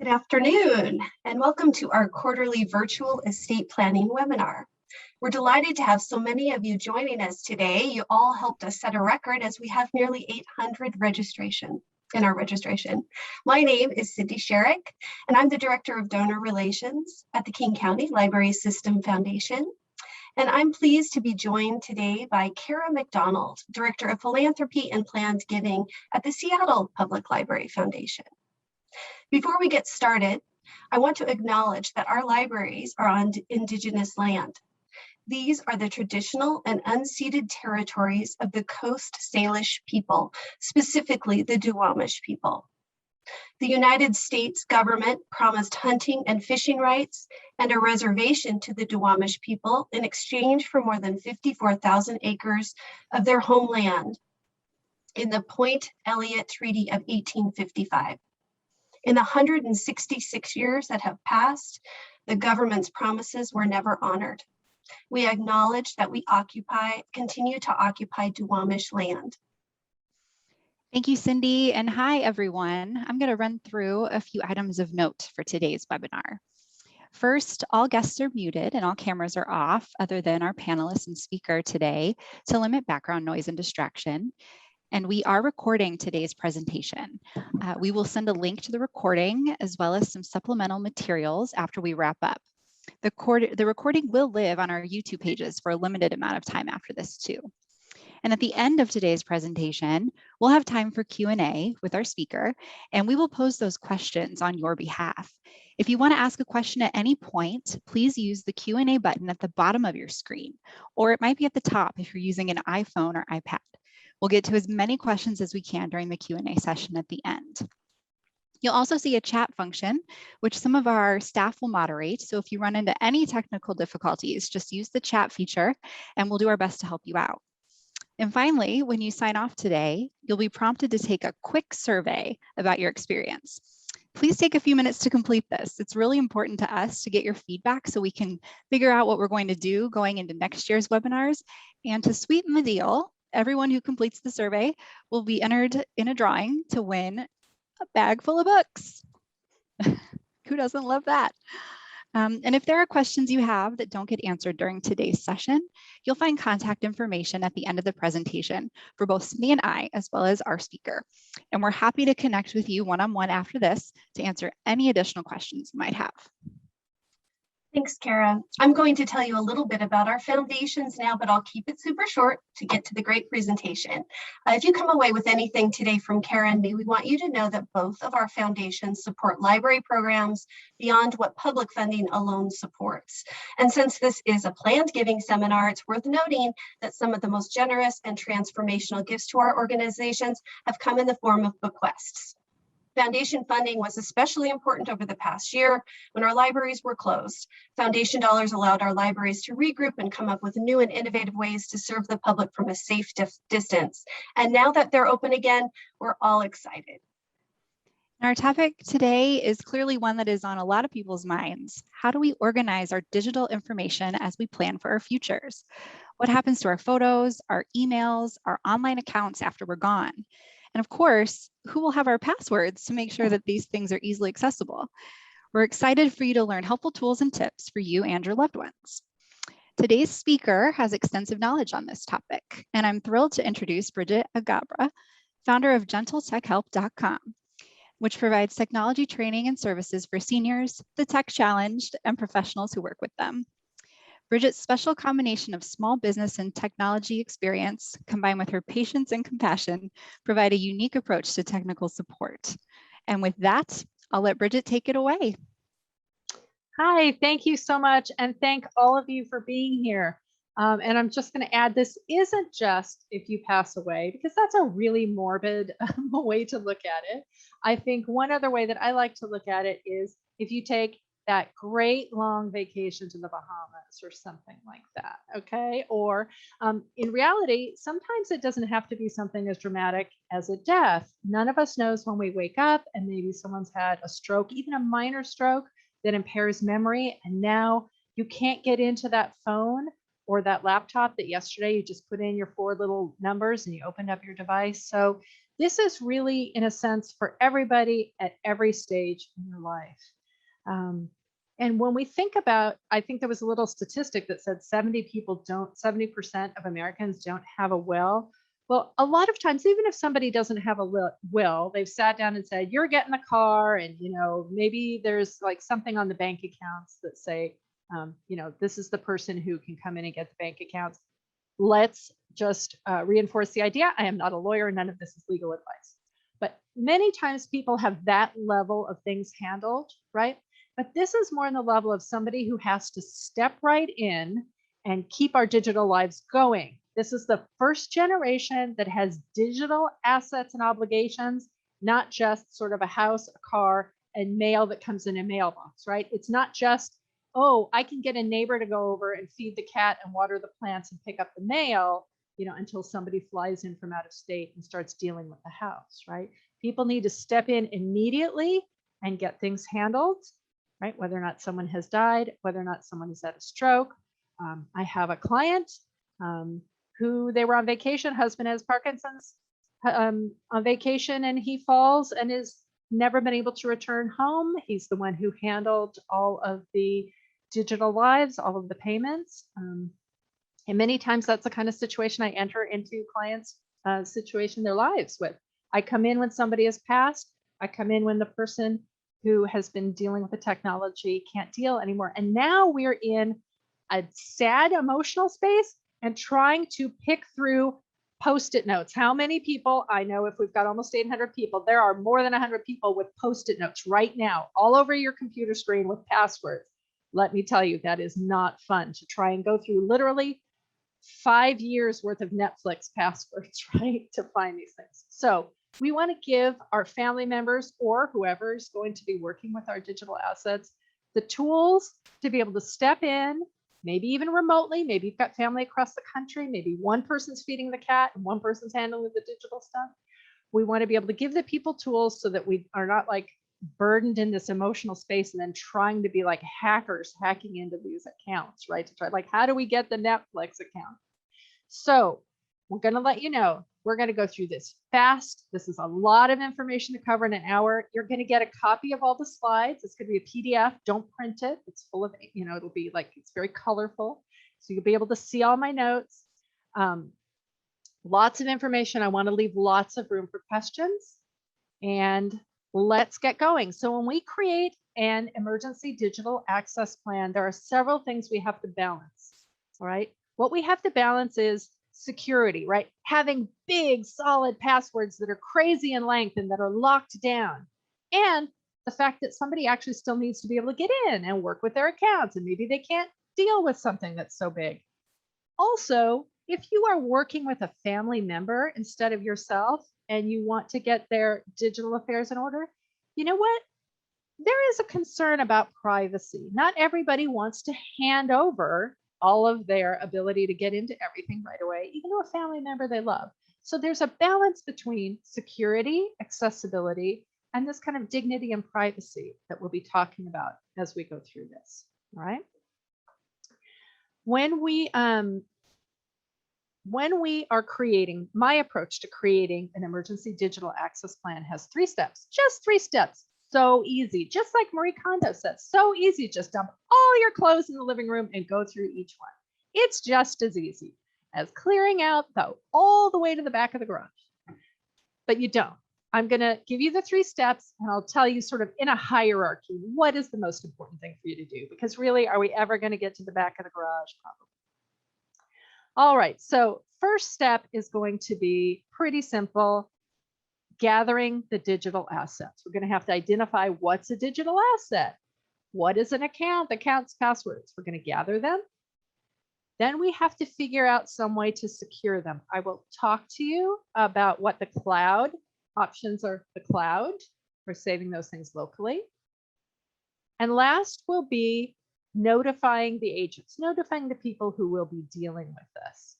Good afternoon, and welcome to our quarterly virtual estate planning webinar. We're delighted to have so many of you joining us today. You all helped us set a record as we have nearly 800 registration in our registration. My name is Cindy Sherrick, and I'm the Director of Donor Relations at the King County Library System Foundation. And I'm pleased to be joined today by Kara McDonald, Director of Philanthropy and Planned Giving at the Seattle Public Library Foundation. Before we get started, I want to acknowledge that our libraries are on Indigenous land. These are the traditional and unceded territories of the Coast Salish people, specifically the Duwamish people. The United States government promised hunting and fishing rights and a reservation to the Duwamish people in exchange for more than 54,000 acres of their homeland in the Point Elliott Treaty of 1855. In the 166 years that have passed, the government's promises were never honored. We acknowledge that we continue to occupy Duwamish land. Thank you, Cindy, and hi, everyone. I'm going to run through a few items of note for today's webinar. First, all guests are muted and all cameras are off, other than our panelists and speaker today, to limit background noise and distraction. And we are recording today's presentation. We will send a link to the recording as well as some supplemental materials after we wrap up. The recording will live on our YouTube pages for a limited amount of time after this too. And at the end of today's presentation, we'll have time for Q&A with our speaker, and we will pose those questions on your behalf. If you want to ask a question at any point, please use the Q&A button at the bottom of your screen, or it might be at the top if you're using an iPhone or iPad. We'll get to as many questions as we can during the Q&A session at the end. You'll also see a chat function, which some of our staff will moderate. So if you run into any technical difficulties, just use the chat feature and we'll do our best to help you out. And finally, when you sign off today, you'll be prompted to take a quick survey about your experience. Please take a few minutes to complete this. It's really important to us to get your feedback so we can figure out what we're going to do going into next year's webinars. And to sweeten the deal, everyone who completes the survey will be entered in a drawing to win a bag full of books. Who doesn't love that? And if there are questions you have that don't get answered during today's session, you'll find contact information at the end of the presentation for both Cindy and I, as well as our speaker. And we're happy to connect with you one-on-one after this to answer any additional questions you might have. Thanks, Kara. I'm going to tell you a little bit about our foundations now, but I'll keep it super short to get to the great presentation. If you come away with anything today from Kara and me, we want you to know that both of our foundations support library programs beyond what public funding alone supports. And since this is a planned giving seminar, it's worth noting that some of the most generous and transformational gifts to our organizations have come in the form of bequests. Foundation funding was especially important over the past year when our libraries were closed. Foundation dollars allowed our libraries to regroup and come up with new and innovative ways to serve the public from a safe distance. And now that they're open again, we're all excited. Our topic today is clearly one that is on a lot of people's minds. How do we organize our digital information as we plan for our futures? What happens to our photos, our emails, our online accounts after we're gone? And of course, who will have our passwords to make sure that these things are easily accessible? We're excited for you to learn helpful tools and tips for you and your loved ones. Today's speaker has extensive knowledge on this topic, and I'm thrilled to introduce Bridget Agabra, founder of GentleTechHelp.com, which provides technology training and services for seniors, the tech challenged, and professionals who work with them. Bridget's special combination of small business and technology experience, combined with her patience and compassion, provide a unique approach to technical support. And with that, I'll let Bridget take it away. Hi, thank you so much. And thank all of you for being here. And I'm just going to add, this isn't just if you pass away, because that's a really morbid way to look at it. I think one other way that I like to look at it is if you take that great long vacation to the Bahamas or something like that, okay? Or in reality, sometimes it doesn't have to be something as dramatic as a death. None of us knows when we wake up and maybe someone's had a stroke, even a minor stroke that impairs memory, and now you can't get into that phone or that laptop that yesterday you just put in your 4 little numbers and you opened up your device. So this is really, in a sense, for everybody at every stage in your life. And when we think about, I think there was a little statistic that said 70% of Americans don't have a will. Well, a lot of times, even if somebody doesn't have a will, they've sat down and said, you're getting a car, and maybe there's like something on the bank accounts that say, this is the person who can come in and get the bank accounts. Let's just reinforce the idea. I am not a lawyer. None of this is legal advice. But many times people have that level of things handled, right? But this is more in the level of somebody who has to step right in and keep our digital lives going. This is the first generation that has digital assets and obligations, not just sort of a house, a car, and mail that comes in a mailbox, right? It's not just, oh, I can get a neighbor to go over and feed the cat and water the plants and pick up the mail, until somebody flies in from out of state and starts dealing with the house, right? People need to step in immediately and get things handled, right? Whether or not someone has died, whether or not someone has had a stroke. I have a client who they were on vacation, husband has Parkinson's, on vacation, and he falls and is never been able to return home. He's the one who handled all of the digital lives, all of the payments. And many times that's the kind of situation I enter into clients' situation, their lives with. I come in when somebody has passed. I come in when the person who has been dealing with the technology can't deal anymore. And now we're in a sad emotional space and trying to pick through Post-it notes. How many people, I know if we've got almost 800 people, there are more than 100 people with Post-it notes right now, all over your computer screen with passwords. Let me tell you, that is not fun to try and go through literally 5 years worth of Netflix passwords, right, to find these things. So we want to give our family members or whoever is going to be working with our digital assets the tools to be able to step in, maybe even remotely. Maybe you've got family across the country. Maybe one person's feeding the cat and one person's handling the digital stuff. We want to be able to give the people tools so that we are not like burdened in this emotional space and then trying to be like hackers hacking into these accounts, right? To try, like, how do we get the Netflix account? So we're going to let you know, we're going to go through this fast. This is a lot of information to cover in an hour. You're going to get a copy of all the slides. It's going to be a PDF. Don't print it. It's full of, it'll be like, it's very colorful. So you'll be able to see all my notes. Lots of information. I want to leave lots of room for questions. And let's get going. So when we create an emergency digital access plan, there are several things we have to balance. All right. What we have to balance is security, right? Having big, solid passwords that are crazy in length and that are locked down. And the fact that somebody actually still needs to be able to get in and work with their accounts, and maybe they can't deal with something that's so big. Also, if you are working with a family member instead of yourself and you want to get their digital affairs in order, you know what? There is a concern about privacy. Not everybody wants to hand over all of their ability to get into everything right away, even to a family member they love. So there's a balance between security, accessibility, and this kind of dignity and privacy that we'll be talking about as we go through this. All right. When we are creating, my approach to creating an emergency digital access plan has 3 steps, just 3 steps. So easy, just like Marie Kondo said, so easy. Just dump all your clothes in the living room and go through each one. It's just as easy as clearing out all the way to the back of the garage. But you don't. I'm going to give you the 3 steps and I'll tell you sort of in a hierarchy, what is the most important thing for you to do? Because really, are we ever going to get to the back of the garage? Probably. All right, so first step is going to be pretty simple. Gathering the digital assets. We're going to have to identify what's a digital asset. What is an account? Accounts, passwords. We're going to gather them. Then we have to figure out some way to secure them. I will talk to you about what the cloud options are. The cloud for saving those things locally. And last will be notifying the agents, notifying the people who will be dealing with this.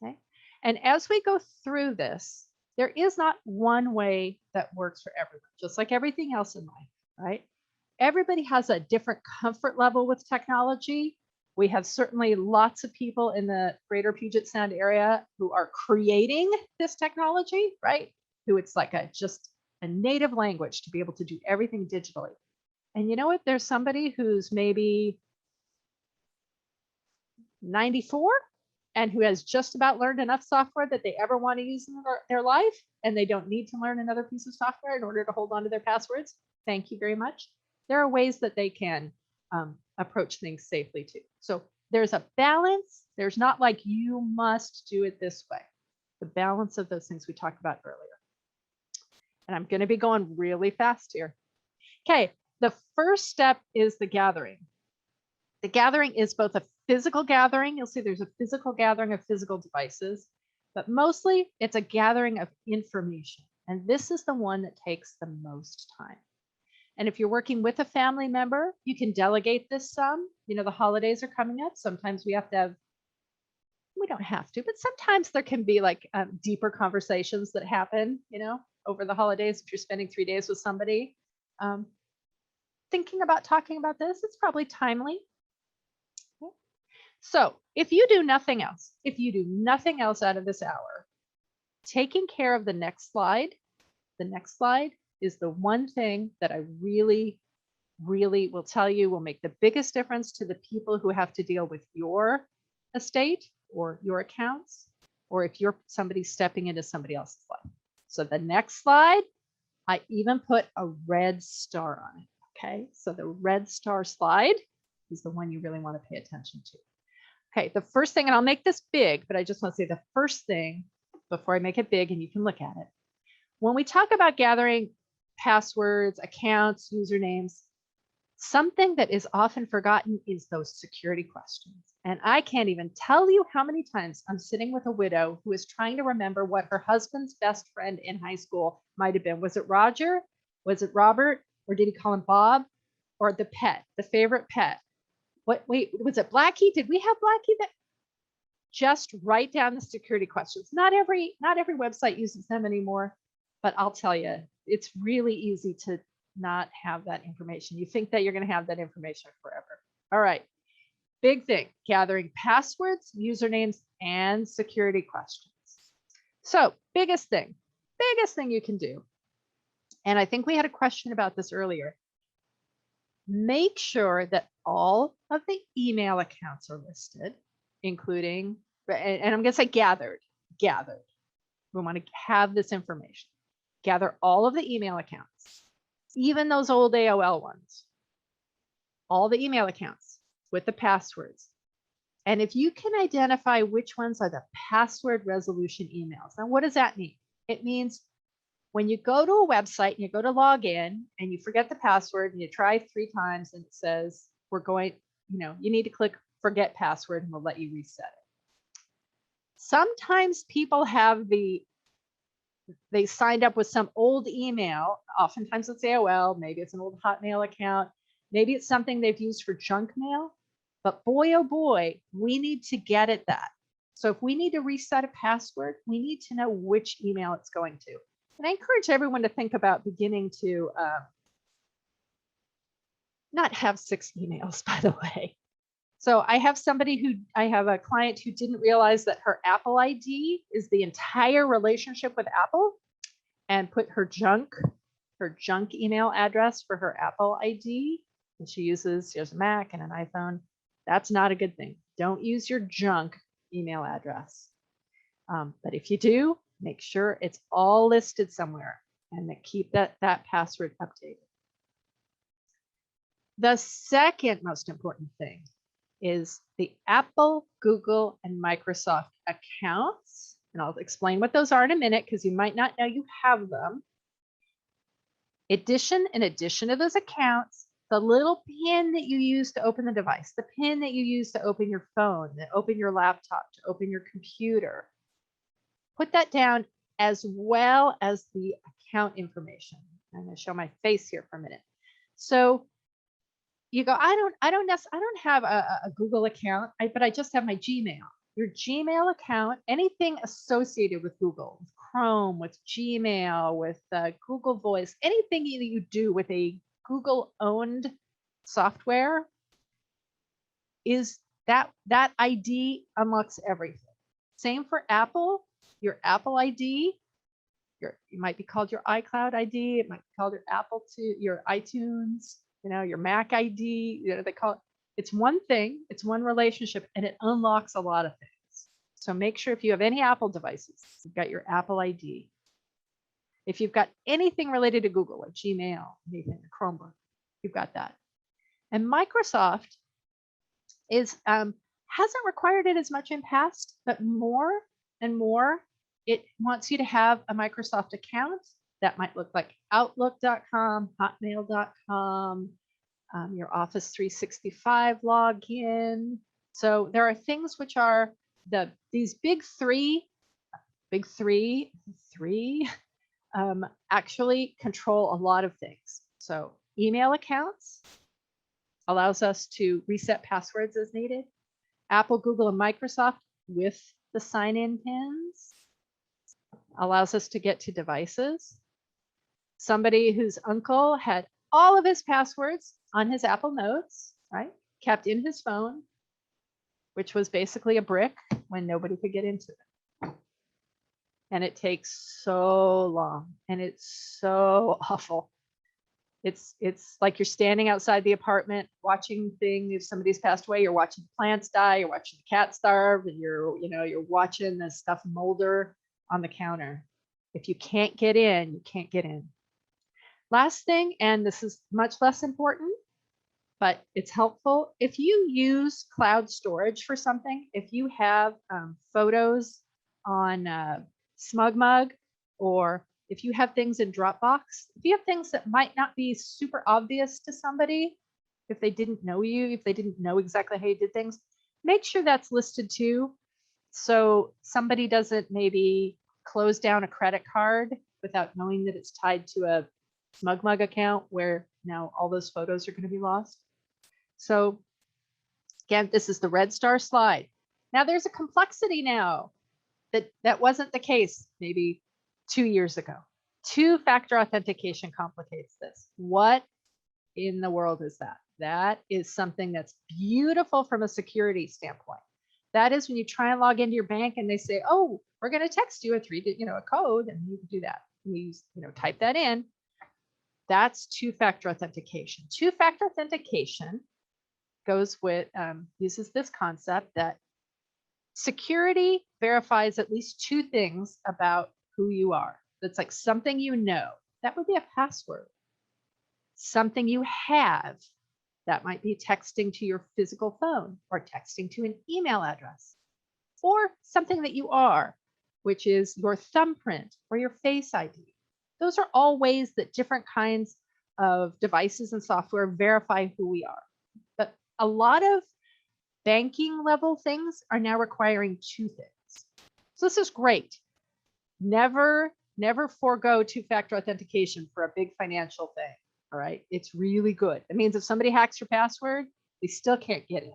Okay. And as we go through this, there is not one way that works for everyone, just like everything else in life, right? Everybody has a different comfort level with technology, We have certainly lots of people in the greater Puget Sound area who are creating this technology, right? Who it's like just a native language to be able to do everything digitally. And you know what? There's somebody who's maybe 94 and who has just about learned enough software that they ever want to use in their life, and they don't need to learn another piece of software in order to hold on to their passwords. Thank you very much. There are ways that they can approach things safely too. So there's a balance. There's not like you must do it this way. The balance of those things we talked about earlier. And I'm going to be going really fast here. Okay, the first step is the gathering. The gathering is both a physical gathering. You'll see there's a physical gathering of physical devices, but mostly it's a gathering of information. And this is the one that takes the most time. And if you're working with a family member, you can delegate this some. You know, the holidays are coming up. Sometimes we have to have, we don't have to, but sometimes there can be like deeper conversations that happen, you know, over the holidays. If you're spending 3 days with somebody, thinking about talking about this, it's probably timely. So if you do nothing else, out of this hour, taking care of the next slide is the one thing that I really, really will tell you will make the biggest difference to the people who have to deal with your estate or your accounts, or if you're somebody stepping into somebody else's life. So the next slide, I even put a red star on it. Okay, so the red star slide is the one you really want to pay attention to. Okay, the first thing, and I'll make this big, but I just want to say the first thing before I make it big and you can look at it. When we talk about gathering passwords, accounts, usernames, something that is often forgotten is those security questions. And I can't even tell you how many times I'm sitting with a widow who is trying to remember what her husband's best friend in high school might have been. Was it Roger? Was it Robert? Or did he call him Bob? Or the pet, the favorite pet? Wait, was it Blackie? Did we have Blackie? That just write down the security questions. Not every website uses them anymore, but I'll tell you, it's really easy to not have that information. You think that you're going to have that information forever. All right, big thing, gathering passwords, usernames, and security questions. So biggest thing you can do, and I think we had a question about this earlier, make sure that all of the email accounts are listed, including, and I'm going to say gathered. We want to have this information. Gather all of the email accounts, even those old AOL ones, all the email accounts with the passwords. And if you can identify which ones are the password resolution emails. Now, what does that mean? It means when you go to a website and you go to log in and you forget the password and you try 3 times and it says, we're going, you need to click forget password and we'll let you reset it. Sometimes people have they signed up with some old email. Oftentimes it's AOL, maybe it's an old Hotmail account, maybe it's something they've used for junk mail, but boy, oh boy, we need to get at that. So if we need to reset a password, we need to know which email it's going to. And I encourage everyone to think about beginning to not have 6 emails, by the way. So I have a client who didn't realize that her Apple ID is the entire relationship with Apple, and put her junk email address for her Apple ID. And she has a Mac and an iPhone. That's not a good thing. Don't use your junk email address. But if you do, make sure it's all listed somewhere and keep that password updated. The second most important thing is the Apple, Google, and Microsoft accounts. And I'll explain what those are in a minute because you might not know you have them. In addition to those accounts, the little pin that you use to open the device, the pin that you use to open your phone, to open your laptop, to open your computer, put that down as well as the account information. I'm going to show my face here for a minute. So you go, I don't have a Google account, but I just have my Gmail. Your Gmail account, anything associated with Google, with Chrome, with Gmail, with Google Voice, anything that you do with a Google-owned software is That ID unlocks everything. Same for Apple. Your Apple ID, it might be called your iCloud ID. It might be called your iTunes, your Mac ID. They call it. It's one thing. It's one relationship, and it unlocks a lot of things. So make sure if you have any Apple devices, you've got your Apple ID. If you've got anything related to Google, like Gmail, anything, Chromebook, you've got that. And Microsoft hasn't required it as much in past, but more and more, it wants you to have a Microsoft account. That might look like Outlook.com, Hotmail.com, your Office 365 login. So there are things which are these big three actually control a lot of things. So email accounts allows us to reset passwords as needed. Apple, Google, and Microsoft with the sign-in pins allows us to get to devices. Somebody whose uncle had all of his passwords on his Apple Notes, right, kept in his phone, which was basically a brick when nobody could get into it. And it takes so long, and it's so awful. It's like you're standing outside the apartment watching things. If somebody's passed away, you're watching the plants die, you're watching the cat starve, and you're watching the stuff molder on the counter. If you can't get in, you can't get in. Last thing, and this is much less important, but it's helpful. If you use cloud storage for something, if you have photos on SmugMug, or if you have things in Dropbox, if you have things that might not be super obvious to somebody, if they didn't know you, if they didn't know exactly how you did things, make sure that's listed too. So somebody doesn't maybe close down a credit card without knowing that it's tied to a SmugMug account where now all those photos are going to be lost. So again, this is the red star slide. Now there's a complexity now that wasn't the case maybe 2 years ago. Two-factor authentication complicates this. What in the world is that? That is something that's beautiful from a security standpoint. That is when you try and log into your bank and they say, oh, we're going to text you a code, and you can do that. You type that in. That's two-factor authentication. Two-factor authentication goes with, uses this concept that security verifies at least two things about who you are. That's like something you know. That would be a password. Something you have. That might be texting to your physical phone or texting to an email address. Or something that you are, which is your thumbprint or your Face ID. Those are all ways that different kinds of devices and software verify who we are. But a lot of banking level things are now requiring two things. So this is great. Never forego two-factor authentication for a big financial thing. All right. It's really good. It means if somebody hacks your password, they still can't get in,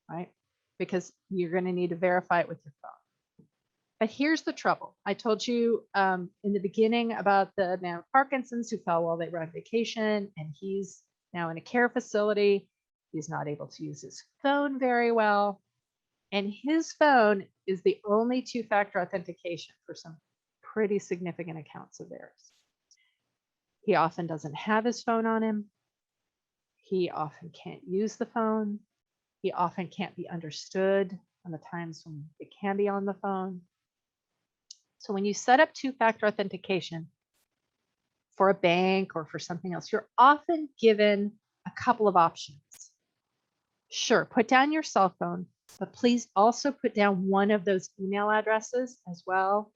right? Because you're going to need to verify it with your phone. But here's the trouble. I told you in the beginning about the man with Parkinson's who fell while they were on vacation, and he's now in a care facility. He's not able to use his phone very well. And his phone is the only two-factor authentication for some pretty significant accounts of theirs. He often doesn't have his phone on him. He often can't use the phone. He often can't be understood on the times when it can be on the phone. So when you set up two-factor authentication for a bank or for something else, you're often given a couple of options. Sure, put down your cell phone, but please also put down one of those email addresses as well,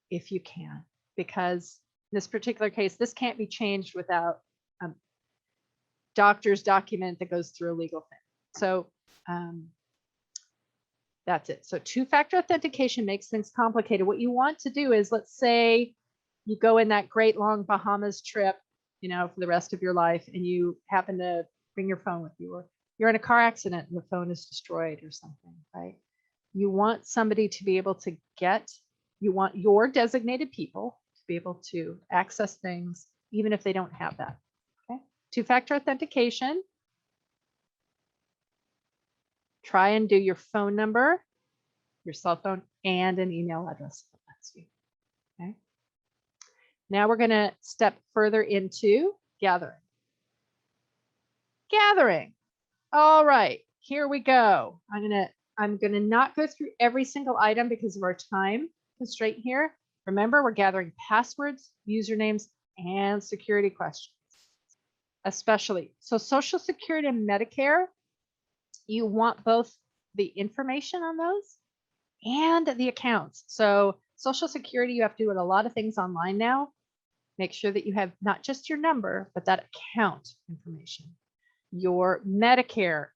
if you can, because in this particular case, this can't be changed without a doctor's document that goes through a legal thing. So that's it. So two-factor authentication makes things complicated. What you want to do is, let's say you go in that great long Bahamas trip, for the rest of your life, and you happen to bring your phone with you, or you're in a car accident and the phone is destroyed or something, right? You want somebody to be able to you want your designated people to be able to access things, even if they don't have that, okay? Two-factor authentication Try and do your phone number, your cell phone, and an email address if it lets you. Okay. Now we're going to step further into gathering. Gathering. All right, here we go. I'm gonna not go through every single item because of our time constraint here. Remember, we're gathering passwords, usernames, and security questions, especially. So Social Security and Medicare, you want both the information on those and the accounts. So Social Security, you have to do a lot of things online now. Make sure that you have not just your number, but that account information. Your Medicare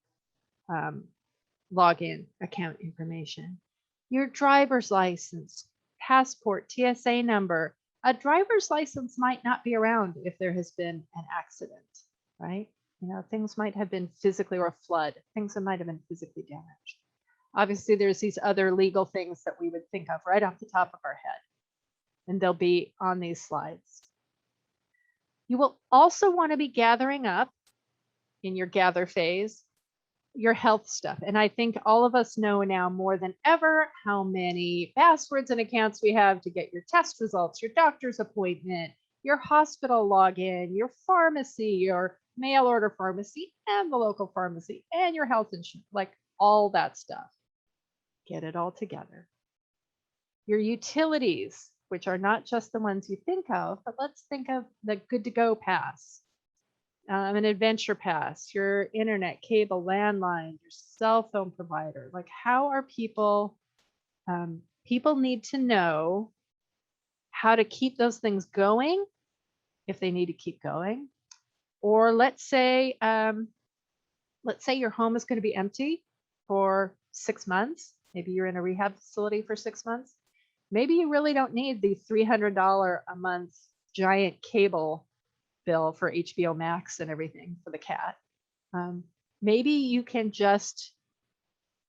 login account information, your driver's license, passport, TSA number. A driver's license might not be around if there has been an accident, right? You know, things might have been physically, or a flood, things that might have been physically damaged. Obviously, there's these other legal things that we would think of right off the top of our head, and they'll be on these slides. You will also want to be gathering up in your gather phase your health stuff. And I think all of us know now more than ever how many passwords and accounts we have to get your test results, your doctor's appointment, your hospital login, your pharmacy, your mail order pharmacy, and the local pharmacy, and your health insurance, like all that stuff. Get it all together. Your utilities, which are not just the ones you think of, but let's think of the good to go pass. An adventure pass, your internet, cable, landline, your cell phone provider. Like, how are people, people need to know how to keep those things going if they need to keep going. Or let's say your home is going to be empty for 6 months. Maybe you're in a rehab facility for 6 months. Maybe you really don't need the $300 a month giant cable bill for HBO Max and everything for the cat. Maybe you can just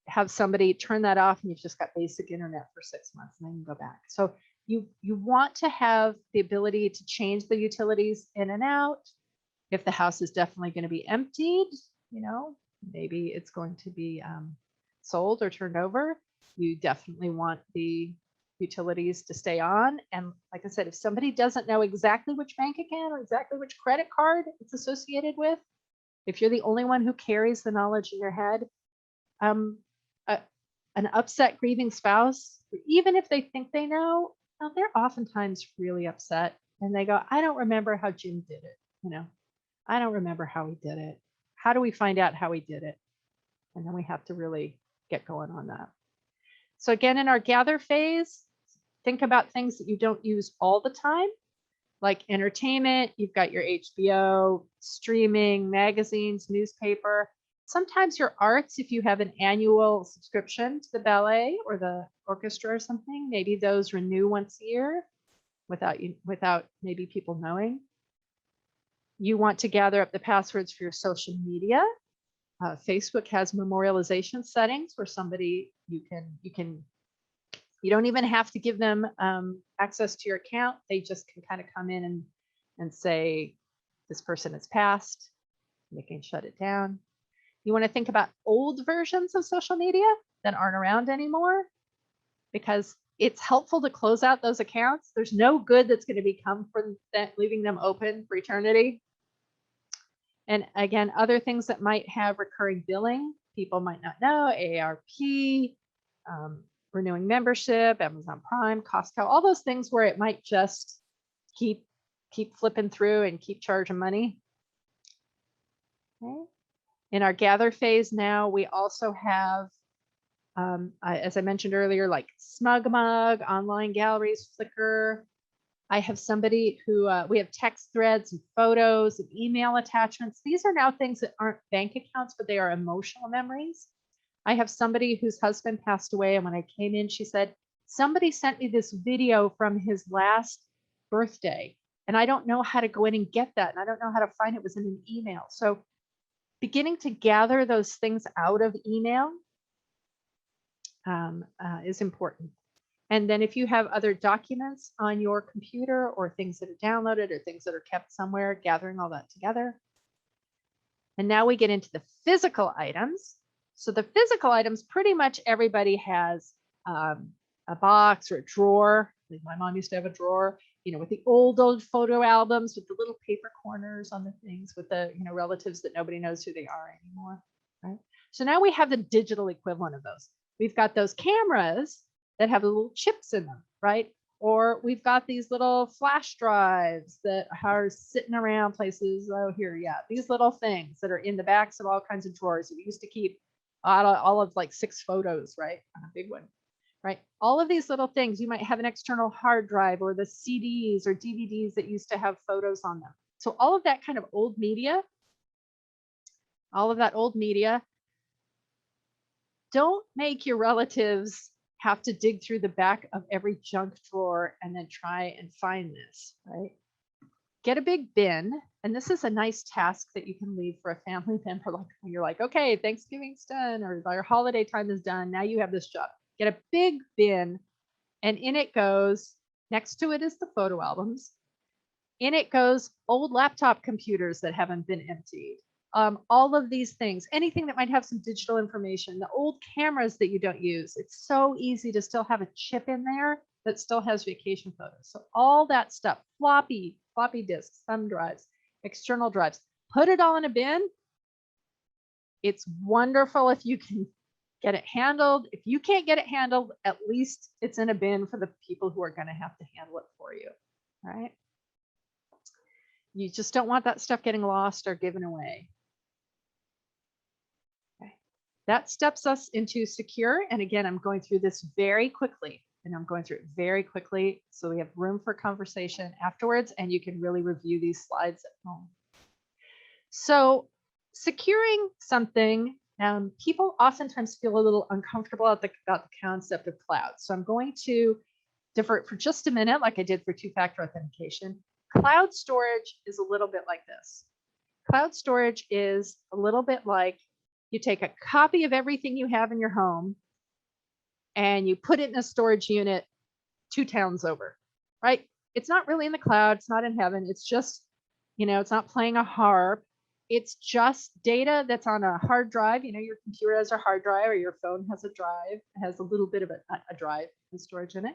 have somebody turn that off and you've just got basic internet for 6 months and then you go back. So you want to have the ability to change the utilities in and out. If the house is definitely going to be emptied, you know, maybe it's going to be sold or turned over. You definitely want the utilities to stay on. And like I said, if somebody doesn't know exactly which bank account or exactly which credit card it's associated with, if you're the only one who carries the knowledge in your head, an upset grieving spouse, even if they think they know, they're oftentimes really upset and they go, I don't remember how Jim did it. You know, I don't remember how he did it. How do we find out how he did it? And then we have to really get going on that. So again, in our gather phase, think about things that you don't use all the time, like entertainment. You've got your HBO, streaming, magazines, newspaper. Sometimes your arts, if you have an annual subscription to the ballet or the orchestra or something, maybe those renew once a year without maybe people knowing. You want to gather up the passwords for your social media. Facebook has memorialization settings where somebody you don't even have to give them access to your account. They just can kind of come in and say, this person has passed. They can shut it down. You want to think about old versions of social media that aren't around anymore, because it's helpful to close out those accounts. There's no good that's going to come from that, leaving them open for eternity. And again, other things that might have recurring billing, people might not know, AARP, renewing membership, Amazon Prime, Costco, all those things where it might just keep flipping through and keep charging money. Okay. In our gather phase now, we also have, as I mentioned earlier, like SmugMug, online galleries, Flickr. I have somebody who, we have text threads and photos and email attachments. These are now things that aren't bank accounts, but they are emotional memories. I have somebody whose husband passed away, and when I came in, she said, somebody sent me this video from his last birthday, and I don't know how to go in and get that, and I don't know how to find it. It was in an email. So beginning to gather those things out of email is important. And then if you have other documents on your computer or things that are downloaded or things that are kept somewhere, gathering all that together. And now we get into the physical items. So the physical items, pretty much everybody has a box or a drawer. My mom used to have a drawer, with the old photo albums with the little paper corners on the things with the, relatives that nobody knows who they are anymore, right? So now we have the digital equivalent of those. We've got those cameras that have little chips in them, right? Or we've got these little flash drives that are sitting around places. Oh, here, yeah, these little things that are in the backs of all kinds of drawers that we used to keep all of like 6 photos, right, on a big one, right? All of these little things, you might have an external hard drive or the CDs or DVDs that used to have photos on them. So all of that kind of old media, don't make your relatives have to dig through the back of every junk drawer and then try and find this, right? Get a big bin. And this is a nice task that you can leave for a family member. Like when you're like, okay, Thanksgiving's done or your holiday time is done. Now you have this job. Get a big bin, and in it goes, next to it is the photo albums. In it goes old laptop computers that haven't been emptied. All of these things, anything that might have some digital information, the old cameras that you don't use. It's so easy to still have a chip in there that still has vacation photos. So all that stuff, floppy disks, thumb drives, external drives, put it all in a bin. It's wonderful if you can get it handled. If you can't get it handled, at least it's in a bin for the people who are going to have to handle it for you, right? You just don't want that stuff getting lost or given away. Okay. That steps us into secure. And again, I'm going through this very quickly, so we have room for conversation afterwards, and you can really review these slides at home. So securing something, people oftentimes feel a little uncomfortable about the concept of cloud. So I'm going to defer for just a minute, like I did for two-factor authentication. Cloud storage is a little bit like this. Cloud storage is a little bit like you take a copy of everything you have in your home and you put it in a storage unit 2 towns over, right? It's not really in the cloud. It's not in heaven. It's just, it's not playing a harp. It's just data that's on a hard drive. Your computer has a hard drive or your phone has a drive. It has a little bit of a drive and storage in it.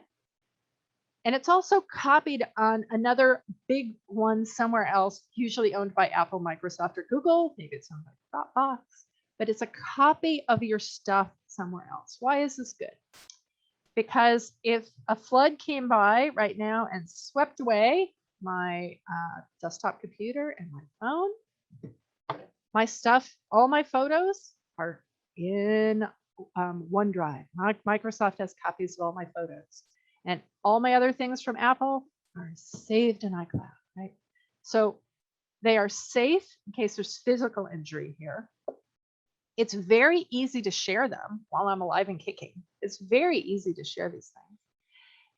And it's also copied on another big one somewhere else, usually owned by Apple, Microsoft, or Google. Maybe it's owned by Dropbox, but it's a copy of your stuff somewhere else. Why is this good? Because if a flood came by right now and swept away my desktop computer and my phone, my stuff, all my photos are in OneDrive. Microsoft has copies of all my photos. And all my other things from Apple are saved in iCloud, right? So they are safe in case there's physical injury here. It's very easy to share them while I'm alive and kicking. It's very easy to share these things.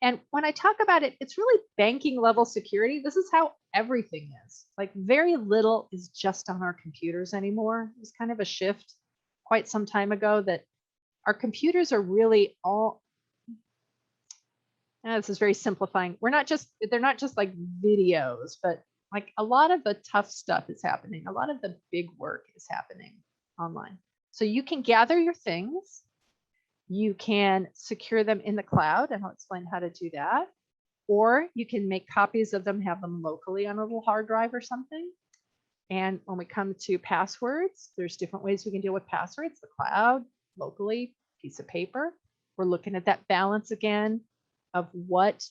And when I talk about it, it's really banking level security. This is how everything is. Like very little is just on our computers anymore. It was kind of a shift quite some time ago that our computers are really all, this is very simplifying. They're not just like videos, but like a lot of the tough stuff is happening. A lot of the big work is happening online. So you can gather your things. You can secure them in the cloud, and I'll explain how to do that. Or you can make copies of them, have them locally on a little hard drive or something. And when we come to passwords, there's different ways we can deal with passwords, the cloud, locally, piece of paper. We're looking at that balance again of what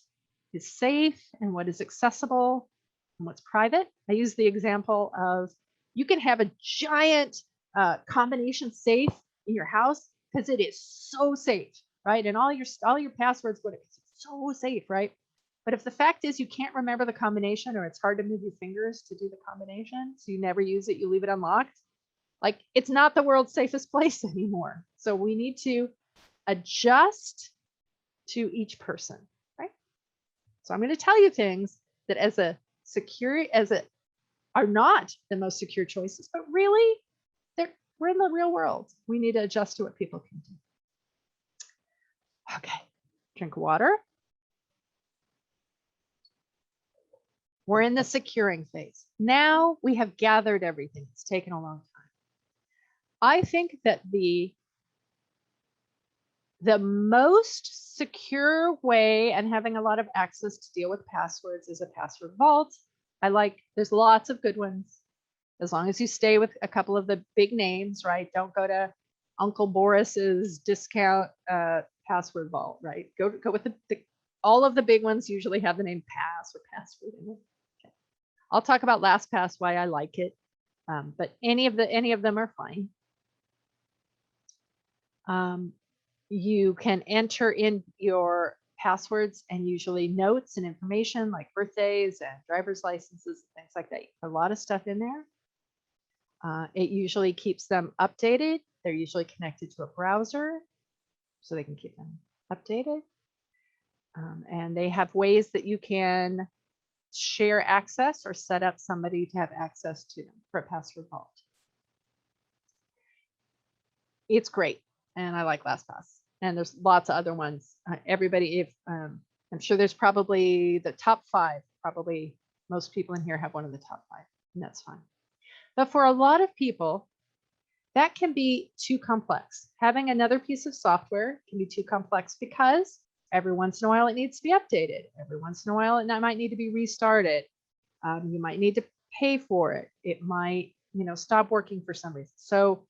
is safe and what is accessible and what's private. I use the example of you can have a giant combination safe in your house because it is so safe, right? And all your passwords, but it's so safe, right? But if the fact is you can't remember the combination or it's hard to move your fingers to do the combination, so you never use it, you leave it unlocked, like it's not the world's safest place anymore. So we need to adjust to each person, right? So I'm going to tell you things that are not the most secure choices, but really we're in the real world. We need to adjust to what people can do. Okay, drink water. We're in the securing phase. Now we have gathered everything. It's taken a long time. I think that the The most secure way and having a lot of access to deal with passwords is a password vault. There's lots of good ones. As long as you stay with a couple of the big names, right? Don't go to Uncle Boris's discount password vault, right? Go with all of the big ones usually have the name pass or password in it. Okay. I'll talk about LastPass, why I like it, but any of them are fine. You can enter in your passwords and usually notes and information like birthdays and driver's licenses, things like that. A lot of stuff in there. It usually keeps them updated. They're usually connected to a browser, so they can keep them updated. And they have ways that you can share access or set up somebody to have access to them for a password vault. It's great, and I like LastPass. And there's lots of other ones. I'm sure there's probably the top 5. Probably most people in here have one of the top 5, and that's fine. But for a lot of people, that can be too complex. Having another piece of software can be too complex because every once in a while it needs to be updated. Every once in a while it might need to be restarted. You might need to pay for it. It might, stop working for some reason. So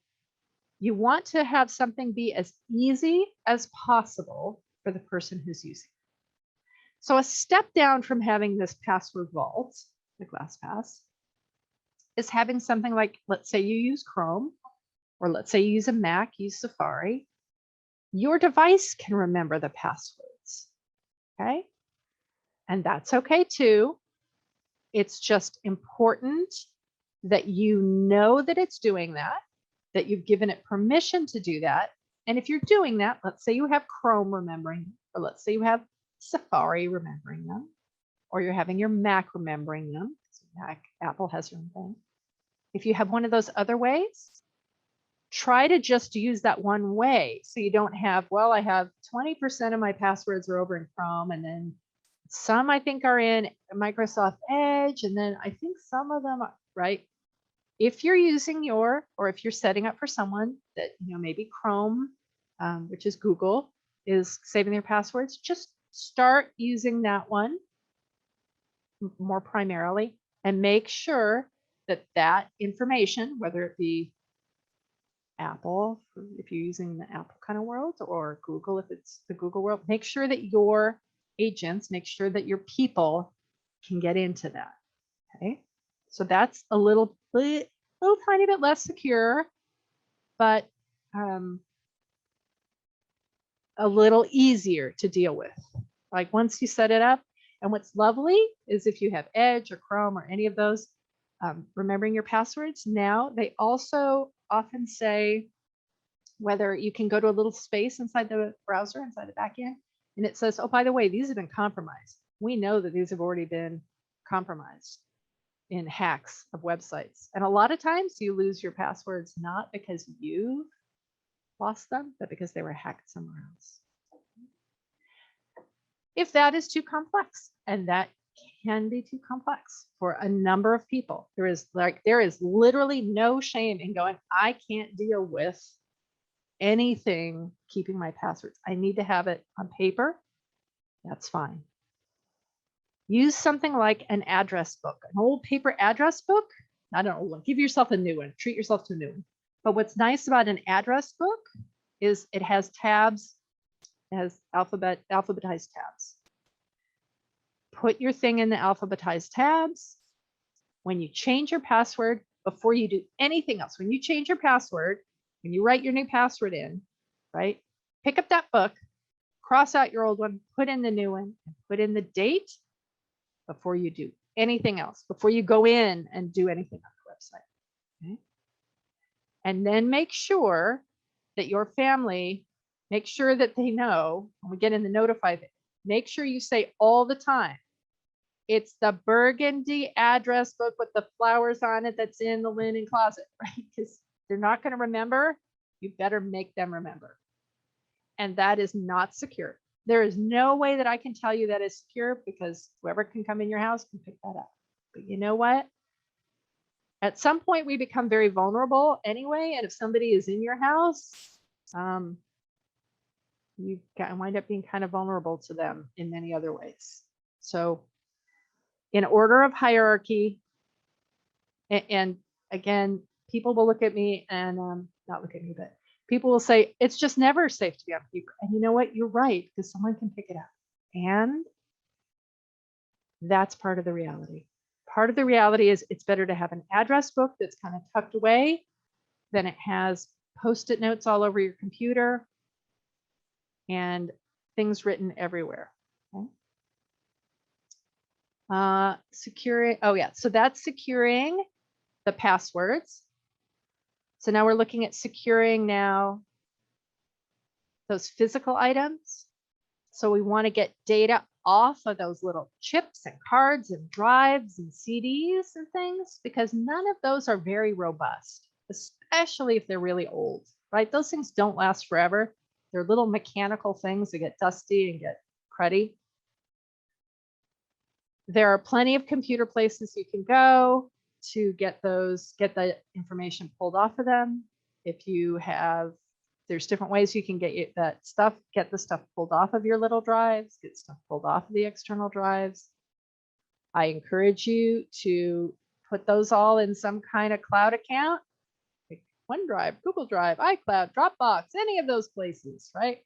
you want to have something be as easy as possible for the person who's using it. So a step down from having this password vault, like LastPass, is having something like, let's say you use Chrome, or let's say you use a Mac, use Safari. Your device can remember the passwords, okay? And that's okay too. It's just important that you know that it's doing that you've given it permission to do that. And if you're doing that, let's say you have Chrome remembering, or let's say you have Safari remembering them, or you're having your Mac remembering them. Apple has their own thing. If you have one of those other ways, try to just use that one way. So you don't have, well, I have 20% of my passwords are over in Chrome, and then some I think are in Microsoft Edge, and then I think some of them are, right? If you're using or if you're setting up for someone that, maybe Chrome, which is Google, is saving their passwords, just start using that one more primarily and make sure that information, whether it be Apple, if you're using the Apple kind of world, or Google, if it's the Google world, make sure that your agents, make sure that your people can get into that. Okay. So that's a little tiny bit less secure, but a little easier to deal with. Like once you set it up, and what's lovely is if you have Edge or Chrome or any of those, remembering your passwords, now they also often say whether you can go to a little space inside the browser, inside the backend, and it says, oh, by the way, these have been compromised. We know that these have already been compromised in hacks of websites. And a lot of times you lose your passwords not because you lost them, but because they were hacked somewhere else. If that is too complex, and that can be too complex for a number of people, there is literally no shame in going, I can't deal with anything keeping my passwords. I need to have it on paper. That's fine. Use something like an address book, an old paper address book. I don't know, give yourself a new one, treat yourself to a new one. But what's nice about an address book is it has tabs, it has alphabetized tabs. Put your thing in the alphabetized tabs. When you change your password, before you do anything else, when you change your password, when you write your new password in, right? Pick up that book, cross out your old one, put in the new one, and put in the date before you do anything else, before you go in and do anything on the website. Okay? And then make sure that your family, make sure that they know, when we get in the notify, make sure you say all the time, it's the burgundy address book with the flowers on it that's in the linen closet, right? Because they're not going to remember. You better make them remember. And that is not secure. There is no way that I can tell you that is secure, because whoever can come in your house can pick that up. But you know what? At some point, we become very vulnerable anyway. And if somebody is in your house, you wind up being kind of vulnerable to them in many other ways. So in order of hierarchy, and again, people will look at me and not look at me, but people will say, it's just never safe to be on paper. And you know what? You're right, because someone can pick it up. And that's part of the reality. Part of the reality is it's better to have an address book that's kind of tucked away than it has Post-it notes all over your computer and things written everywhere. Okay. Securing, oh yeah, so that's securing the passwords. So now we're looking at securing now those physical items. So we want to get data off of those little chips and cards and drives and CDs and things, because none of those are very robust, especially if they're really old, right? Those things don't last forever. They're little mechanical things that get dusty and get cruddy. There are plenty of computer places you can go to get the information pulled off of them. If you have, there's different ways you can get the stuff pulled off of your little drives, get stuff pulled off of the external drives. I encourage you to put those all in some kind of cloud account, like OneDrive, Google Drive, iCloud, Dropbox, any of those places, right?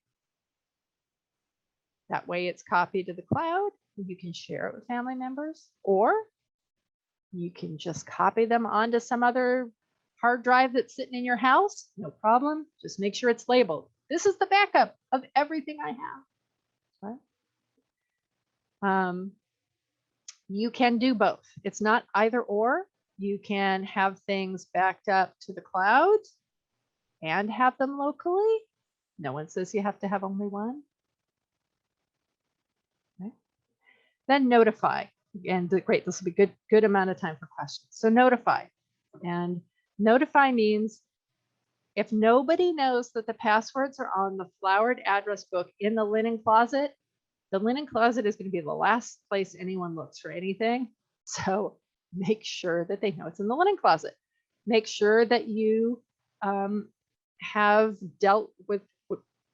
That way it's copied to the cloud. You can share it with family members, or you can just copy them onto some other hard drive that's sitting in your house. No problem. Just make sure it's labeled. This is the backup of everything I have. Right? You can do both. It's not either or. You can have things backed up to the cloud and have them locally. No one says you have to have only one. Okay. Then notify. And great, this will be good amount of time for questions. So notify. And notify means if nobody knows that the passwords are on the flowered address book in the linen closet, the linen closet is going to be the last place anyone looks for anything. So make sure that they know it's in the linen closet. Make sure that you have dealt with,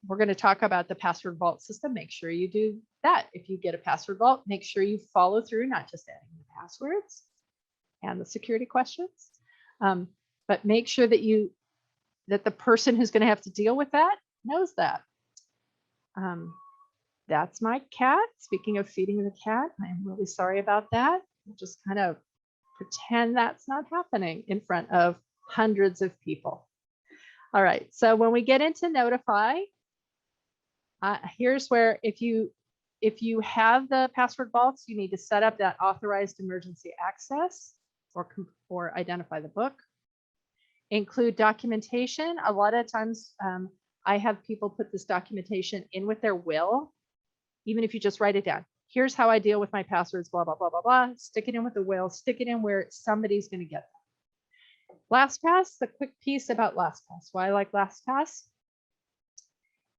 we're going to talk about the password vault system. Make sure you do that. If you get a password vault, make sure you follow through, not just adding the passwords and the security questions, but make sure that the person who's going to have to deal with that knows that. That's my cat. Speaking of feeding the cat, I'm really sorry about that. I'll just kind of pretend that's not happening in front of hundreds of people. All right, so when we get into notify, here's where if you have the password vaults, you need to set up that authorized emergency access or identify the book. Include documentation. A lot of times I have people put this documentation in with their will, even if you just write it down. Here's how I deal with my passwords, blah, blah, blah, blah, blah. Stick it in with the will, stick it in where somebody's going to get them. LastPass, the quick piece about LastPass. Why I like LastPass?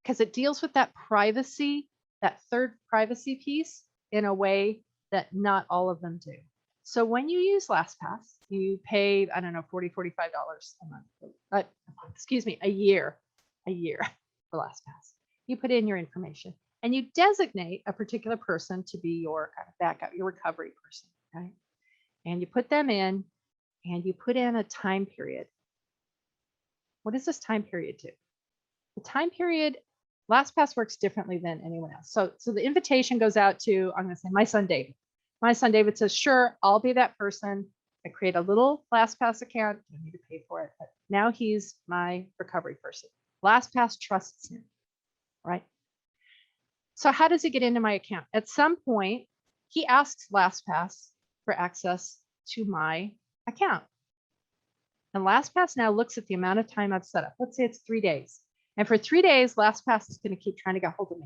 Because it deals with that privacy, that third privacy piece in a way that not all of them do. So when you use LastPass, you pay, I don't know, $40, $45 a month, excuse me, a year for LastPass. You put in your information and you designate a particular person to be your kind of backup, your recovery person, right? And you put them in and you put in a time period. What does this time period do? The time period, LastPass works differently than anyone else. So the invitation goes out to, I'm going to say my son David. My son David says, sure, I'll be that person. I create a little LastPass account. Don't need to pay for it, but now he's my recovery person. LastPass trusts him, right? So how does he get into my account? At some point, he asks LastPass for access to my account. And LastPass now looks at the amount of time I've set up. Let's say it's 3 days. And for 3 days, LastPass is going to keep trying to get hold of me.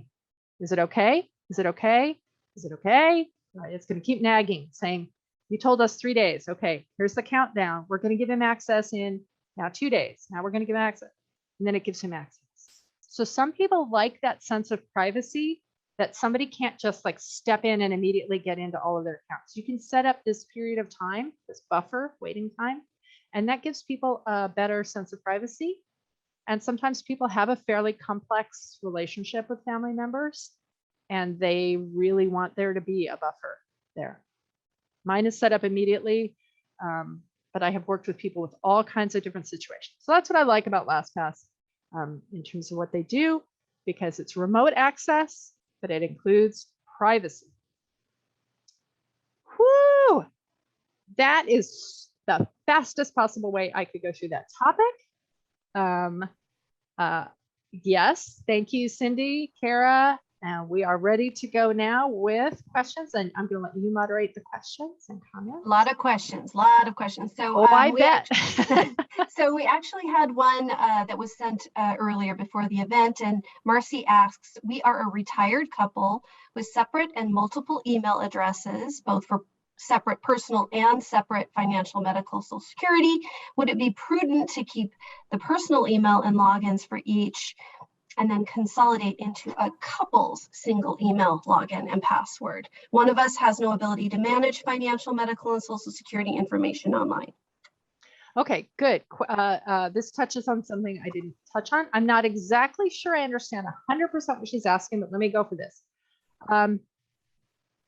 Is it okay? Is it okay? Is it okay? Right, it's going to keep nagging, saying, you told us 3 days. Okay, here's the countdown. We're going to give him access in now 2 days. Now we're going to give him access. And then it gives him access. So some people like that sense of privacy, that somebody can't just like step in and immediately get into all of their accounts. You can set up this period of time, this buffer, waiting time, and that gives people a better sense of privacy. And sometimes people have a fairly complex relationship with family members, and they really want there to be a buffer there. Mine is set up immediately, but I have worked with people with all kinds of different situations. So that's what I like about LastPass in terms of what they do, because it's remote access, but it includes privacy. Whoo! That is the fastest possible way I could go through that topic. Yes, thank you, Cindy, Kara. And we are ready to go now with questions. And I'm going to let you moderate the questions and comments. A lot of questions, So, I bet. So we actually had one that was sent earlier before the event. And Marcy asks, we are a retired couple with separate and multiple email addresses, both for separate personal and separate financial, medical, Social Security. Would it be prudent to keep the personal email and logins for each and then consolidate into a couple's single email login and password? One of us has no ability to manage financial, medical, and Social Security information online. Okay, good. This touches on something I didn't touch on. I'm not exactly sure I understand 100% what she's asking, but let me go for this.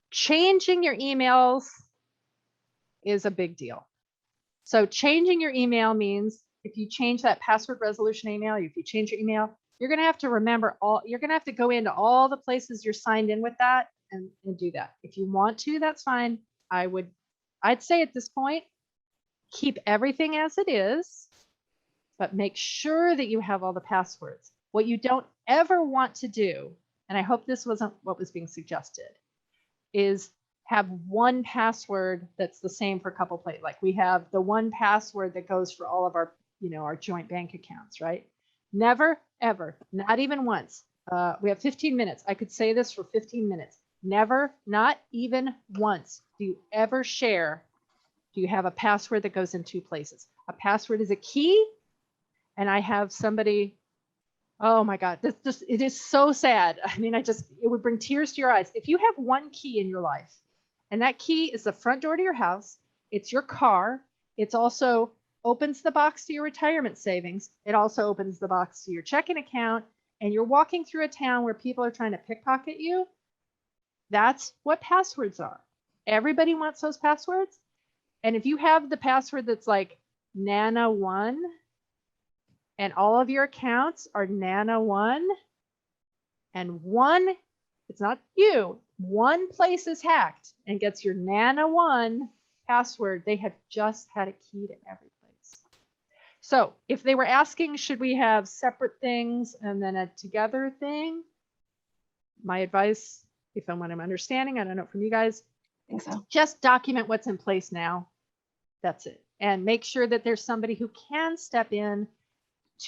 Changing your emails is a big deal. So changing your email means if you change that password resolution email, if you change your email, you're going to have to remember you're going to have to go into all the places you're signed in with that and do that. If you want to, that's fine. I'd say at this point, keep everything as it is, but make sure that you have all the passwords. What you don't ever want to do, and I hope this wasn't what was being suggested, is have one password that's the same for a couple places. Like we have the one password that goes for all of our, our joint bank accounts, right? Never, ever, not even once. We have 15 minutes. I could say this for 15 minutes. Never, not even once do you ever share. Do you have a password that goes in two places? A password is a key. And I have somebody, oh my God, it is so sad. I mean, it would bring tears to your eyes. If you have one key in your life, and that key is the front door to your house, it's your car, it's also opens the box to your retirement savings, it also opens the box to your checking account, and you're walking through a town where people are trying to pickpocket you, that's what passwords are. Everybody wants those passwords. And if you have the password that's like Nana1, and all of your accounts are Nana1, and one, it's not you, one place is hacked and gets your Nana1 password, they have just had a key to every place. So if they were asking, should we have separate things and then a together thing? My advice, if I'm what I'm understanding, I don't know from you guys, I think so. Just document what's in place now. That's it. And make sure that there's somebody who can step in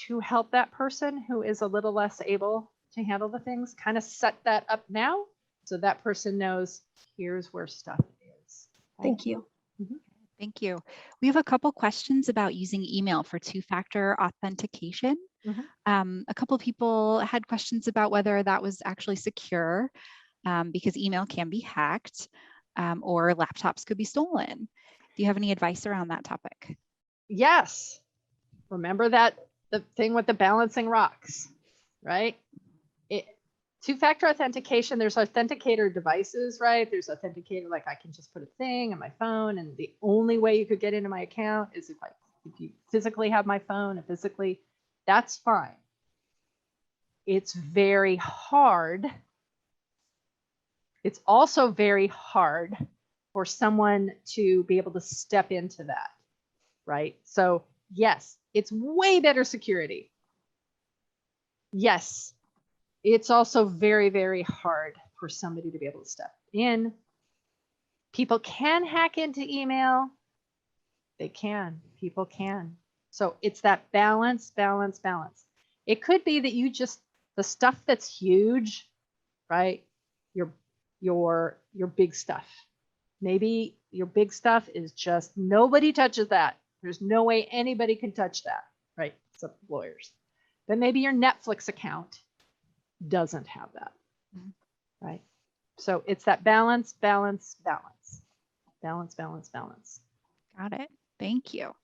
to help that person who is a little less able to handle the things. Kind of set that up now so that person knows here's where stuff is. Okay? Thank you. Mm-hmm. Thank you. We have a couple questions about using email for two-factor authentication. Mm-hmm. A couple of people had questions about whether that was actually secure because email can be hacked or laptops could be stolen. Do you have any advice around that topic? Yes. Remember that the thing with the balancing rocks, right? Two-factor authentication, there's authenticator devices, right? There's authenticator, like I can just put a thing on my phone, and the only way you could get into my account is if you physically have my phone and physically, that's fine. It's very hard. It's also very hard for someone to be able to step into that, right? So yes, it's way better security. Yes, it's also very, very hard for somebody to be able to step in. People can hack into email. They can, people can. So it's that balance, balance, balance. It could be that you just, the stuff that's huge, right? Your big stuff. Maybe your big stuff is just, nobody touches that. There's no way anybody can touch that, right? Except lawyers. Then maybe your Netflix account doesn't have that, right? So it's that balance, balance, balance, balance, balance, balance. Got it. Thank you.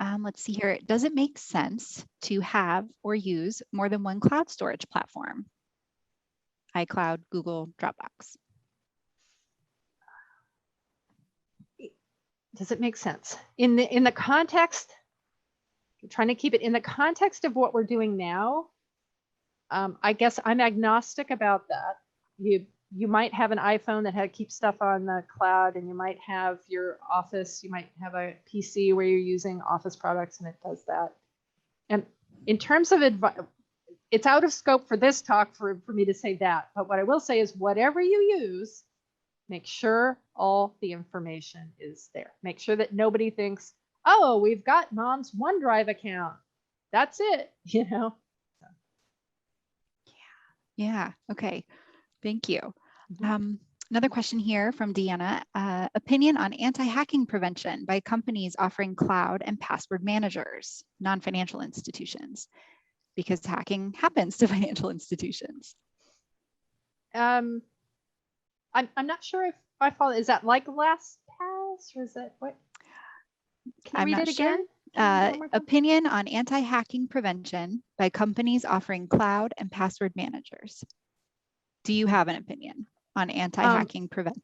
Let's see here. Does it make sense to have or use more than one cloud storage platform? iCloud, Google, Dropbox. Does it make sense? In the context, I'm trying to keep it in the context of what we're doing now. I guess I'm agnostic about that. You might have an iPhone that keeps stuff on the cloud, and you might have your Office, you might have a PC where you're using Office products and it does that. And in terms of advice, it's out of scope for this talk for me to say that. But what I will say is whatever you use, make sure all the information is there. Make sure that nobody thinks, oh, we've got mom's OneDrive account. That's it, you know? Yeah, okay. Thank you. Another question here from Deanna. Opinion on anti-hacking prevention by companies offering cloud and password managers, non-financial institutions, because hacking happens to financial institutions. I'm not sure if I follow. Is that like LastPass or is that what? Can you read it again? Opinion on anti-hacking prevention by companies offering cloud and password managers. Do you have an opinion on anti-hacking prevention?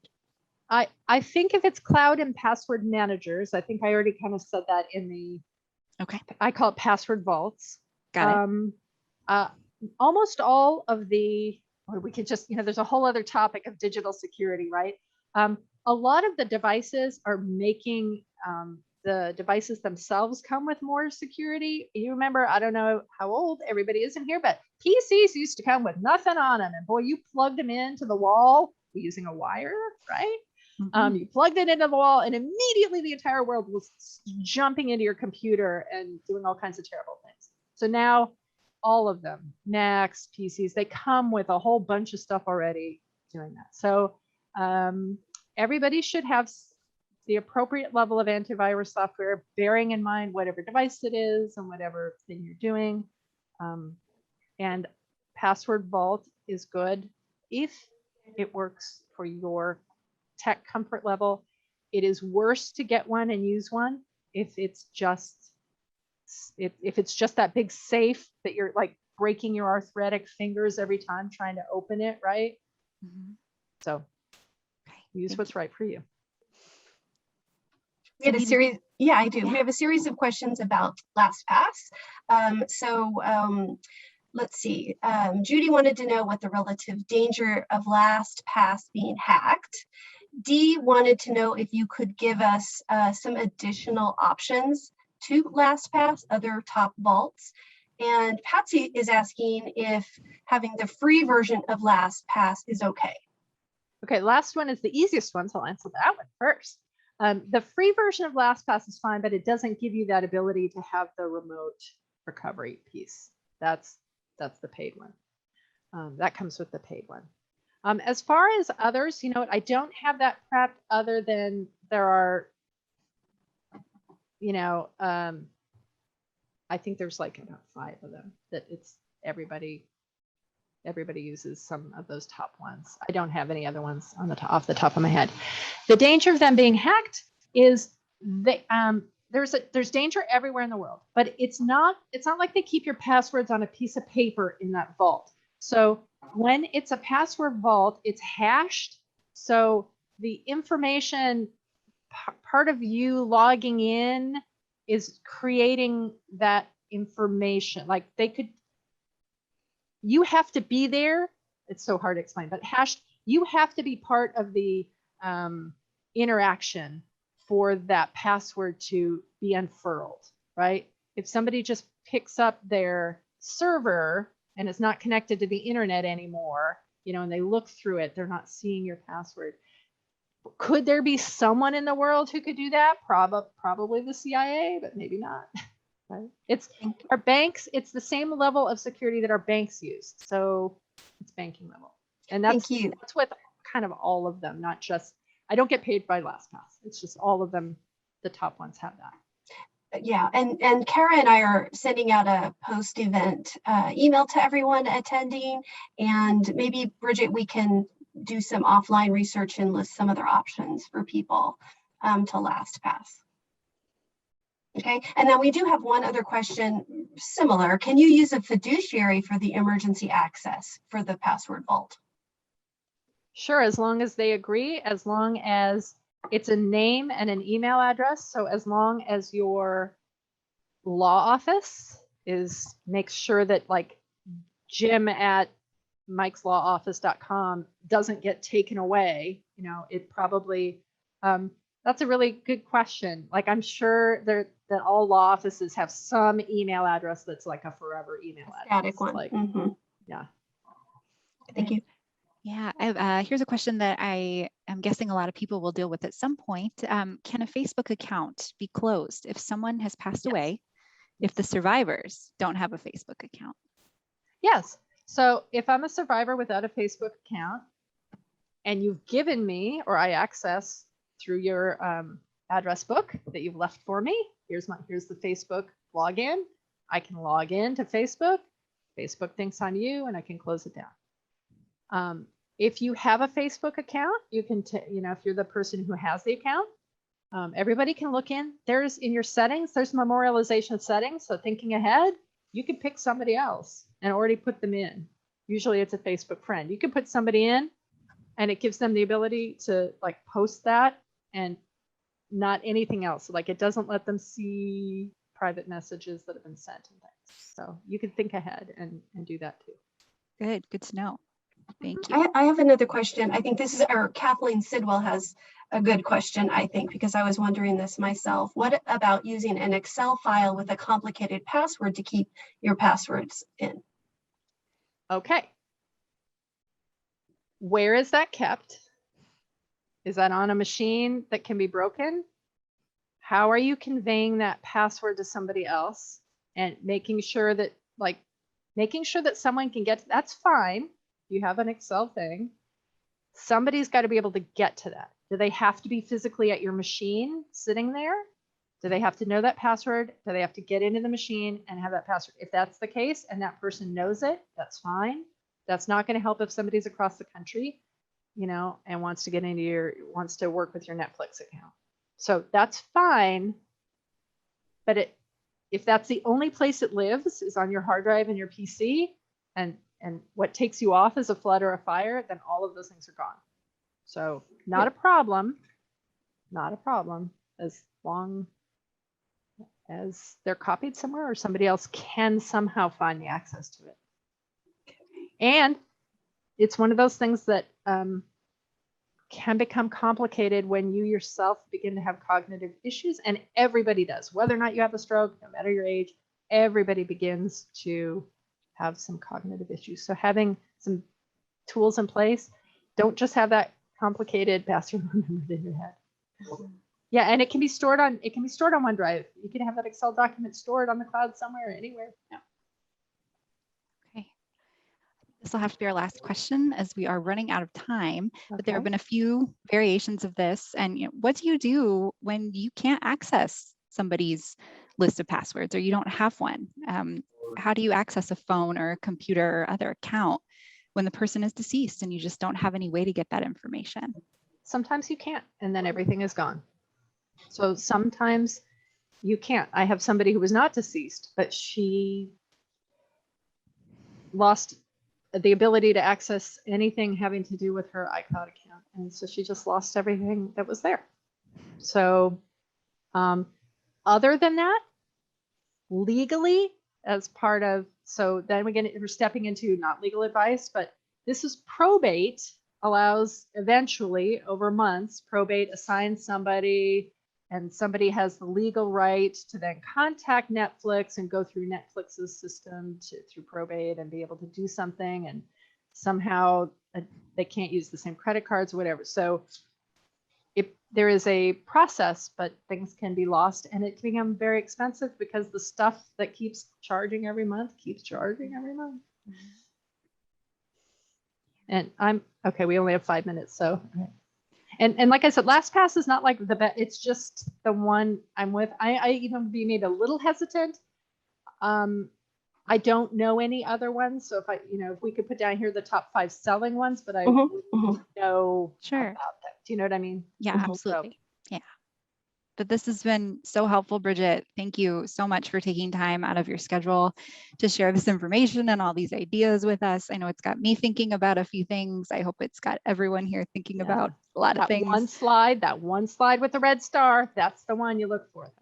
I think if it's cloud and password managers, I think I already kind of said that in the, okay. I call it password vaults. Got it. Almost all of the, or we could just, there's a whole other topic of digital security, right? A lot of the devices are making the devices themselves come with more security. You remember, I don't know how old everybody is in here, but PCs used to come with nothing on them. And boy, you plugged them into the wall using a wire, right? Mm-hmm. You plugged it into the wall and immediately the entire world was jumping into your computer and doing all kinds of terrible things. So now all of them, Macs, PCs, they come with a whole bunch of stuff already doing that. So everybody should have the appropriate level of antivirus software, bearing in mind whatever device it is and whatever thing you're doing. And Password Vault is good if it works for your tech comfort level. It is worse to get one and use one if it's just that big safe that you're like breaking your arthritic fingers every time trying to open it, right? Mm-hmm. So use what's right for you. We had a series, yeah, I do. We have a series of questions about LastPass. Let's see. Judy wanted to know what the relative danger of LastPass being hacked. Dee wanted to know if you could give us some additional options to LastPass, other top vaults. And Patsy is asking if having the free version of LastPass is okay. Okay, last one is the easiest one, so I'll answer that one first. The free version of LastPass is fine, but it doesn't give you that ability to have the remote recovery piece. That's the paid one. That comes with the paid one. As far as others, I don't have that prepped other than there are, I think there's like about 5 of them that it's everybody uses some of those top ones. I don't have any other ones on off the top of my head. The danger of them being hacked is there's danger everywhere in the world, but it's not like they keep your passwords on a piece of paper in that vault. So when it's a password vault, it's hashed. So the information part of you logging in is creating that information. Like you have to be there. It's so hard to explain, but hashed, you have to be part of the interaction for that password to be unfurled, right? If somebody just picks up their server and it's not connected to the internet anymore, and they look through it, they're not seeing your password. Could there be someone in the world who could do that? Probably the CIA, but maybe not. Right? It's our banks. It's the same level of security that our banks use. So it's banking level, and that's with kind of all of them, not just. I don't get paid by LastPass. It's just all of them. The top ones have that. Yeah, and Kara and I are sending out a post-event email to everyone attending, and maybe Bridget, we can do some offline research and list some other options for people to LastPass. Okay, and then we do have one other question similar. Can you use a fiduciary for the emergency access for the password vault? Sure, as long as they agree, as long as it's a name and an email address. So as long as your law office makes sure that like Jim at mikeslawoffice.com doesn't get taken away, you know, it probably, that's a really good question. Like I'm sure that all law offices have some email address that's like a forever email address. Static one. Like, yeah. Thank you. Yeah, here's a question that I am guessing a lot of people will deal with at some point. Can a Facebook account be closed if someone has passed away, if the survivors don't have a Facebook account? Yes. So if I'm a survivor without a Facebook account and you've given me, or I access through your address book that you've left for me, here's the Facebook login. I can log in to Facebook. Facebook thinks I'm you, and I can close it down. If you have a Facebook account, you can, if you're the person who has the account, everybody can look in. In your settings, there's memorialization settings. So thinking ahead, you can pick somebody else and already put them in. Usually it's a Facebook friend. You can put somebody in and it gives them the ability to like post that and not anything else. Like it doesn't let them see private messages that have been sent and things. So you can think ahead and do that too. Good to know. Thank you. I have another question. I think this is, or Kathleen Sidwell has a good question, I think, because I was wondering this myself. What about using an Excel file with a complicated password to keep your passwords in? Okay. Where is that kept? Is that on a machine that can be broken? How are you conveying that password to somebody else and making sure that someone can get to, that's fine. You have an Excel thing. Somebody's got to be able to get to that. Do they have to be physically at your machine sitting there? Do they have to know that password? Do they have to get into the machine and have that password? If that's the case and that person knows it, that's fine. That's not going to help if somebody's across the country, and wants to work with your Netflix account. So that's fine. But if that's the only place it lives is on your hard drive and your PC, and what takes you off is a flood or a fire, then all of those things are gone. So not a problem, as long as they're copied somewhere or somebody else can somehow find the access to it. And it's one of those things that can become complicated when you yourself begin to have cognitive issues, and everybody does, whether or not you have a stroke, no matter your age, everybody begins to have some cognitive issues. So having some tools in place, don't just have that complicated password remembered in your head. Yeah, and it can be stored on OneDrive. You can have that Excel document stored on the cloud somewhere, anywhere. Yeah. Okay. This will have to be our last question as we are running out of time, but there have been a few variations of this. And what do you do when you can't access somebody's list of passwords or you don't have one? How do you access a phone or a computer or other account when the person is deceased and you just don't have any way to get that information? Sometimes you can't, and then everything is gone. So sometimes you can't. I have somebody who was not deceased, but she lost the ability to access anything having to do with her iCloud account. And so she just lost everything that was there. So other than that, legally, as part of, so then we're stepping into not legal advice, but this is probate, allows eventually over months, probate assigns somebody, and somebody has the legal right to then contact Netflix and go through Netflix's system through probate and be able to do something, and somehow they can't use the same credit cards or whatever. So there is a process, but things can be lost, and it can become very expensive because the stuff that keeps charging every month keeps charging every month. And we only have 5 minutes, so. And like I said, LastPass is not like the best, it's just the one I'm with. I even be maybe a little hesitant. I don't know any other ones. So if we could put down here the top 5 selling ones, but I know Sure. about that. Do you know what I mean? Yeah, absolutely. Yeah. But this has been so helpful, Bridget. Thank you so much for taking time out of your schedule to share this information and all these ideas with us. I know it's got me thinking about a few things. I hope it's got everyone here thinking about a lot of things. That one slide with the red star, that's the one you look for.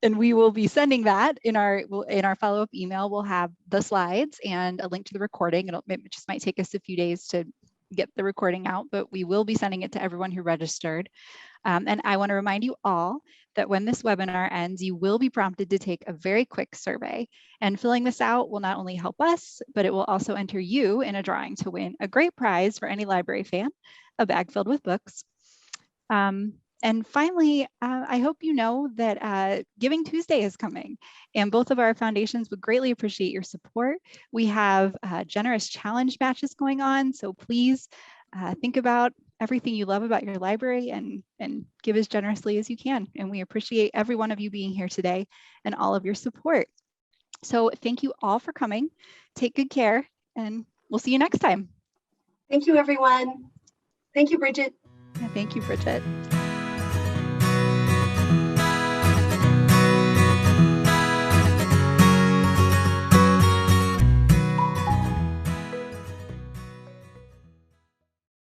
And we will be sending that in our follow-up email. We'll have the slides and a link to the recording. It just might take us a few days to get the recording out, but we will be sending it to everyone who registered. And I want to remind you all that when this webinar ends, you will be prompted to take a very quick survey. And filling this out will not only help us, but it will also enter you in a drawing to win a great prize for any library fan, a bag filled with books. And finally, I hope you know that Giving Tuesday is coming, and both of our foundations would greatly appreciate your support. We have generous challenge matches going on, so please think about everything you love about your library and give as generously as you can. And we appreciate every one of you being here today and all of your support. So thank you all for coming. Take good care, and we'll see you next time. Thank you, everyone. Thank you, Bridget. Thank you, Bridget.